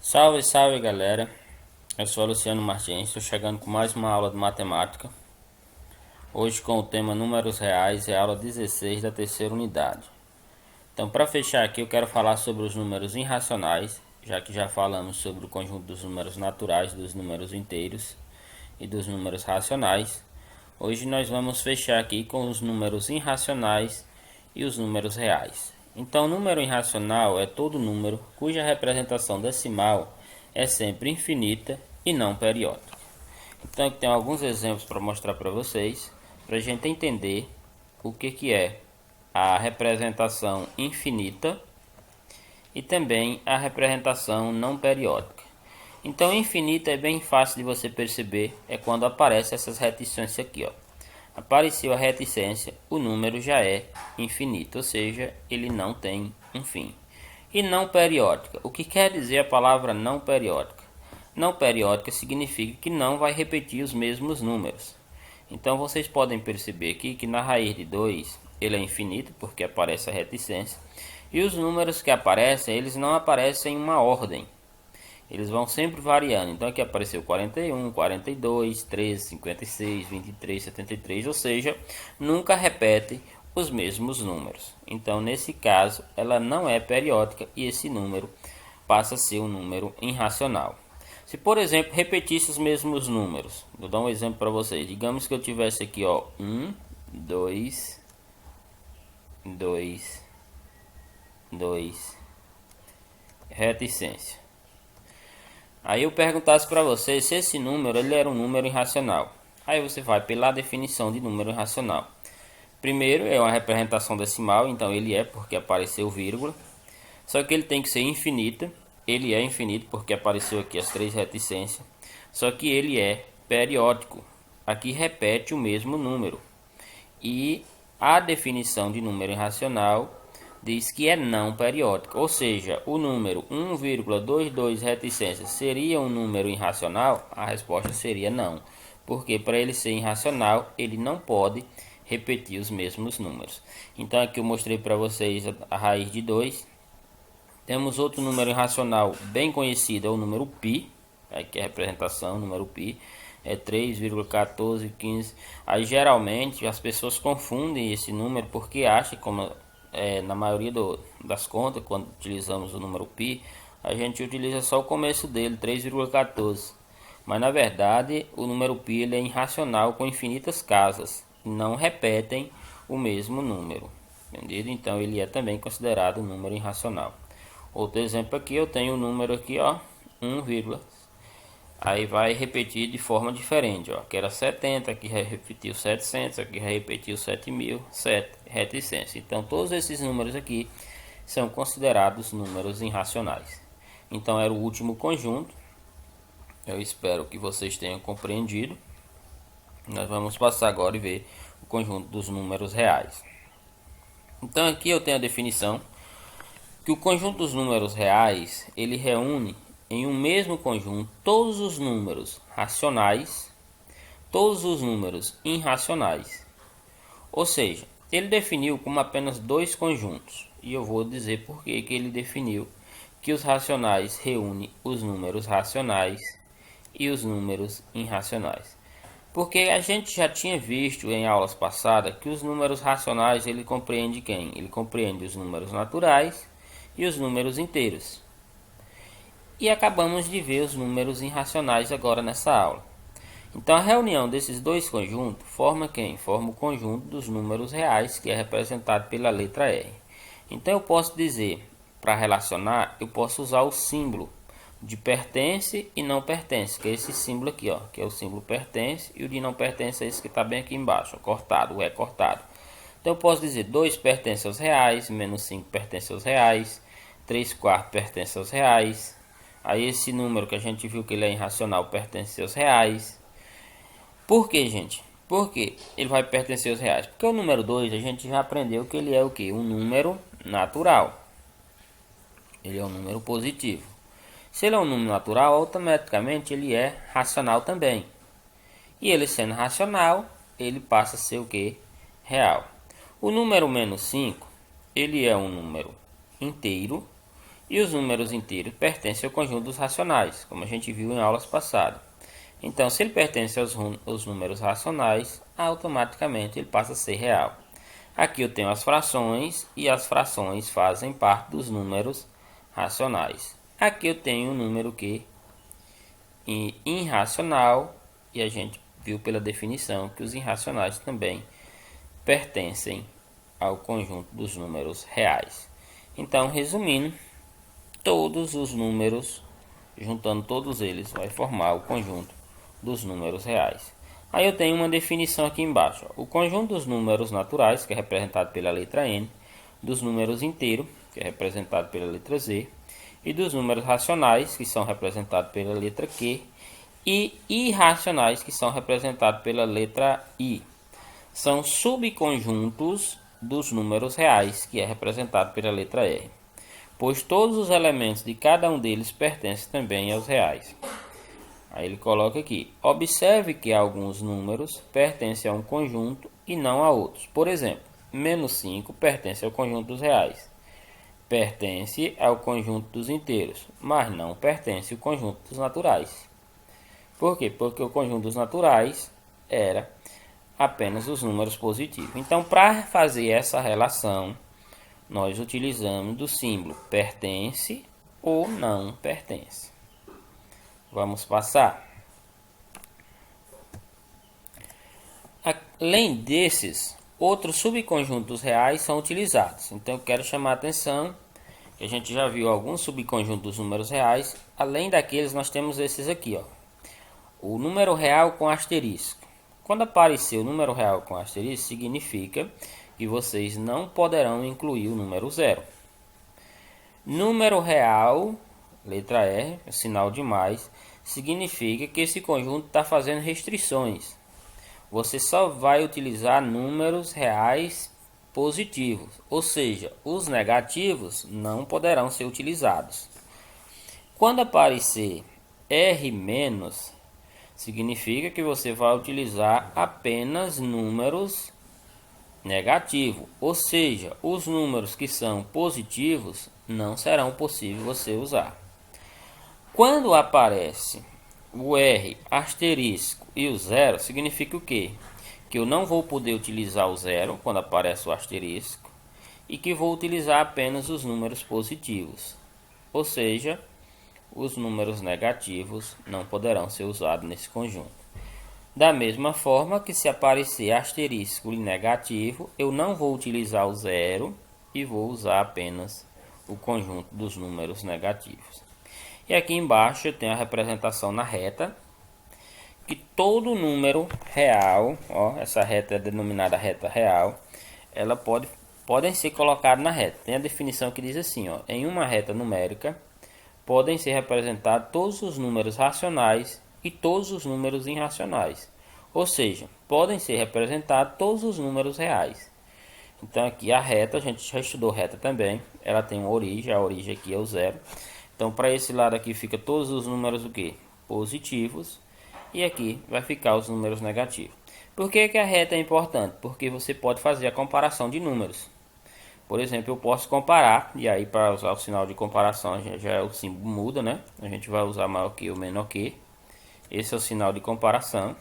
Salve, salve galera, eu sou Luciano Martins, estou chegando com mais uma aula de matemática. Hoje com o tema números reais, é a aula 16 da terceira unidade. Então, para fechar aqui, eu quero falar sobre os números irracionais, já que já falamos sobre o conjunto dos números naturais, dos números inteiros e dos números racionais. Hoje nós vamos fechar aqui com os números irracionais e os números reais. Então, número irracional é todo número cuja representação decimal é sempre infinita e não periódica. Então, aqui tem alguns exemplos para mostrar para vocês, para a gente entender o que é a representação infinita e também a representação não periódica. Então, infinita é bem fácil de você perceber, é quando aparece essas reticências aqui, ó. Apareceu a reticência, o número já é infinito, ou seja, ele não tem um fim. E não periódica, o que quer dizer a palavra não periódica? Não periódica significa que não vai repetir os mesmos números. Então vocês podem perceber aqui que na raiz de 2 ele é infinito, porque aparece a reticência. E os números que aparecem, eles não aparecem em uma ordem. Eles vão sempre variando. Então aqui apareceu 41, 42, 13, 56, 23, 73, ou seja, nunca repete os mesmos números. Então nesse caso, ela não é periódica e esse número passa a ser um número irracional. Se por exemplo repetisse os mesmos números, vou dar um exemplo para vocês. Digamos que eu tivesse aqui, ó, 1, 2, 2, 2, reticência. Aí eu perguntasse para você se esse número ele era um número irracional. Aí você vai pela definição de número irracional. Primeiro é uma representação decimal, então ele é porque apareceu vírgula. Só que ele tem que ser infinito. Ele é infinito porque apareceu aqui as três reticências. Só que ele é periódico. Aqui repete o mesmo número. E a definição de número irracional diz que é não periódico, ou seja, o número 1,22 reticências seria um número irracional? A resposta seria não, porque para ele ser irracional, ele não pode repetir os mesmos números. Então aqui eu mostrei para vocês a raiz de 2. Temos outro número irracional bem conhecido, é o número π, aqui é a representação, o número π é 3,1415. Aí geralmente as pessoas confundem esse número porque acham, como na maioria das contas, quando utilizamos o número π, a gente utiliza só o começo dele, 3,14. Mas na verdade o número π ele é irracional com infinitas casas, não repetem o mesmo número, entendido? Então ele é também considerado um número irracional. Outro exemplo aqui, eu tenho o número aqui, ó, 1, aí vai repetir de forma diferente, ó. Aqui era 70, aqui repetiu 700, aqui repetiu 7000, 7 reticência. Então todos esses números aqui são considerados números irracionais. Então era o último conjunto. Eu espero que vocês tenham compreendido. Nós vamos passar agora e ver o conjunto dos números reais. Então aqui eu tenho a definição que o conjunto dos números reais ele reúne em um mesmo conjunto todos os números racionais, todos os números irracionais. Ou seja, ele definiu como apenas dois conjuntos. E eu vou dizer por que ele definiu que os racionais reúnem os números racionais e os números irracionais. Porque a gente já tinha visto em aulas passadas que os números racionais ele compreende quem? Ele compreende os números naturais e os números inteiros. E acabamos de ver os números irracionais agora nessa aula. Então a reunião desses dois conjuntos forma quem? Forma o conjunto dos números reais, que é representado pela letra R. Então eu posso dizer, para relacionar, eu posso usar o símbolo de pertence e não pertence, que é esse símbolo aqui, ó, que é o símbolo pertence, e o de não pertence é esse que está bem aqui embaixo, ó, cortado, é cortado. Então eu posso dizer 2 pertence aos reais, menos 5 pertence aos reais, 3 quartos pertence aos reais. Aí esse número que a gente viu que ele é irracional pertence aos reais. Por que, gente? Por que ele vai pertencer aos reais? Porque o número 2 a gente já aprendeu que ele é o que? Um número natural. Ele é um número positivo. Se ele é um número natural, automaticamente ele é racional também. E ele sendo racional, ele passa a ser o que? Real. O número menos 5, ele é um número inteiro E os números inteiros pertencem ao conjunto dos racionais, como a gente viu em aulas passadas. Então, se ele pertence aos números racionais, automaticamente ele passa a ser real. Aqui eu tenho as frações e as frações fazem parte dos números racionais. Aqui eu tenho um número que irracional e a gente viu pela definição que os irracionais também pertencem ao conjunto dos números reais. Então, resumindo, todos os números, juntando todos eles, vai formar o conjunto dos números reais. Aí eu tenho uma definição aqui embaixo. O conjunto dos números naturais, que é representado pela letra N, dos números inteiros, que é representado pela letra Z, e dos números racionais, que são representados pela letra Q, e irracionais, que são representados pela letra I. São subconjuntos dos números reais, que é representado pela letra R, pois todos os elementos de cada um deles pertencem também aos reais. Aí ele coloca aqui: observe que alguns números pertencem a um conjunto e não a outros. Por exemplo, menos 5 pertence ao conjunto dos reais, pertence ao conjunto dos inteiros, mas não pertence ao conjunto dos naturais. Por quê? Porque o conjunto dos naturais era apenas os números positivos. Então, para fazer essa relação, nós utilizamos do símbolo pertence ou não pertence. Vamos passar. Além desses, outros subconjuntos reais são utilizados. Então, eu quero chamar a atenção que a gente já viu alguns subconjuntos dos números reais. Além daqueles, nós temos esses aqui, ó. O número real com asterisco. Quando aparecer o número real com asterisco, significa que vocês não poderão incluir o número zero. Número real, letra R, sinal de mais, significa que esse conjunto está fazendo restrições. Você só vai utilizar números reais positivos, ou seja, os negativos não poderão ser utilizados. Quando aparecer R-, significa que você vai utilizar apenas números negativos, ou seja, os números que são positivos não serão possível você usar. Quando aparece o R, asterisco e o zero, significa o quê? Que eu não vou poder utilizar o zero quando aparece o asterisco e que vou utilizar apenas os números positivos, ou seja, os números negativos não poderão ser usados nesse conjunto. Da mesma forma que se aparecer asterisco e negativo, eu não vou utilizar o zero e vou usar apenas o conjunto dos números negativos. E aqui embaixo eu tenho a representação na reta, que todo número real, ó, essa reta é denominada reta real, ela podem ser colocados na reta. Tem a definição que diz assim, ó, em uma reta numérica, podem ser representados todos os números racionais e todos os números irracionais. Ou seja, podem ser representados todos os números reais. Então aqui a reta, a gente já estudou reta também. Ela tem uma origem, a origem aqui é o zero. Então para esse lado aqui fica todos os números o quê? Positivos. E aqui vai ficar os números negativos. Por que a reta é importante? Porque você pode fazer a comparação de números. Por exemplo, eu posso comparar, e aí para usar o sinal de comparação já o símbolo muda, né? A gente vai usar maior que ou menor que. Esse é o sinal de comparação.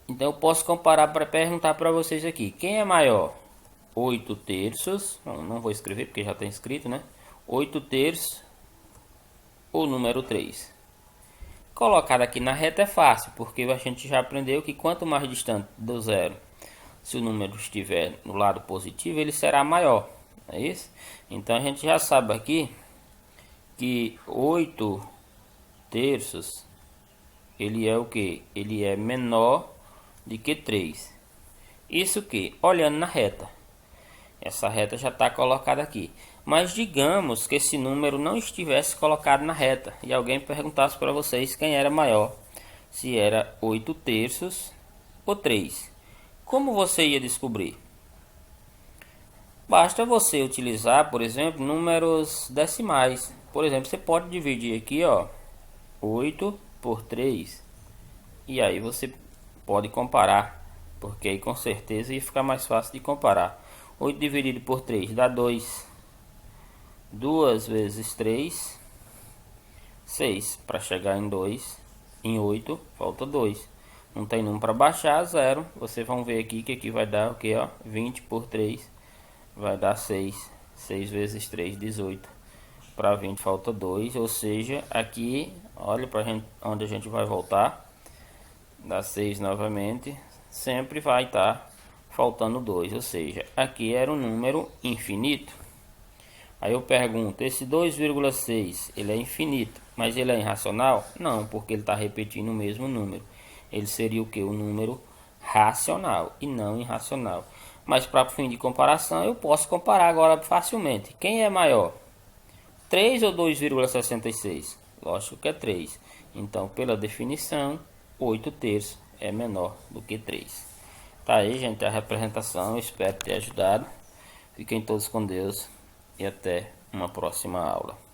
Então eu posso comparar para perguntar para vocês aqui, quem é maior? 8 terços, não vou escrever porque já está escrito, né? 8 terços ou número 3. Colocar aqui na reta é fácil, porque a gente já aprendeu que quanto mais distante do zero, se o número estiver no lado positivo, ele será maior, é isso? Então a gente já sabe aqui que 8 terços, ele é o que? Ele é menor do que 3. Isso que? Olhando na reta. Essa reta já está colocada aqui. Mas digamos que esse número não estivesse colocado na reta e alguém perguntasse para vocês quem era maior, se era 8 terços ou 3. Como você ia descobrir? Basta você utilizar, por exemplo, números decimais. Por exemplo, você pode dividir aqui, ó, 8 por 3. E aí você pode comparar, porque aí com certeza ia ficar mais fácil de comparar. 8 dividido por 3 dá 2. 2 vezes 3, 6. Para chegar em 2, em 8, falta 2. Não tem número para baixar, 0. Vocês vão ver aqui que aqui vai dar o que, ó? 20 por 3 vai dar 6. 6 vezes 3, 18. Para 20 falta 2, ou seja, aqui, olha para gente, onde a gente vai voltar. Dá 6 novamente, sempre vai estar faltando 2, ou seja, aqui era um número infinito. Aí eu pergunto, esse 2,6 ele é infinito, mas ele é irracional? Não, porque ele está repetindo o mesmo número. Ele seria o que? O número racional e não irracional. Mas para fim de comparação, eu posso comparar agora facilmente. Quem é maior? 3 ou 2,66? Lógico que é 3. Então, pela definição, 8 terços é menor do que 3. Tá aí, gente, a representação. Espero ter ajudado. Fiquem todos com Deus e até uma próxima aula.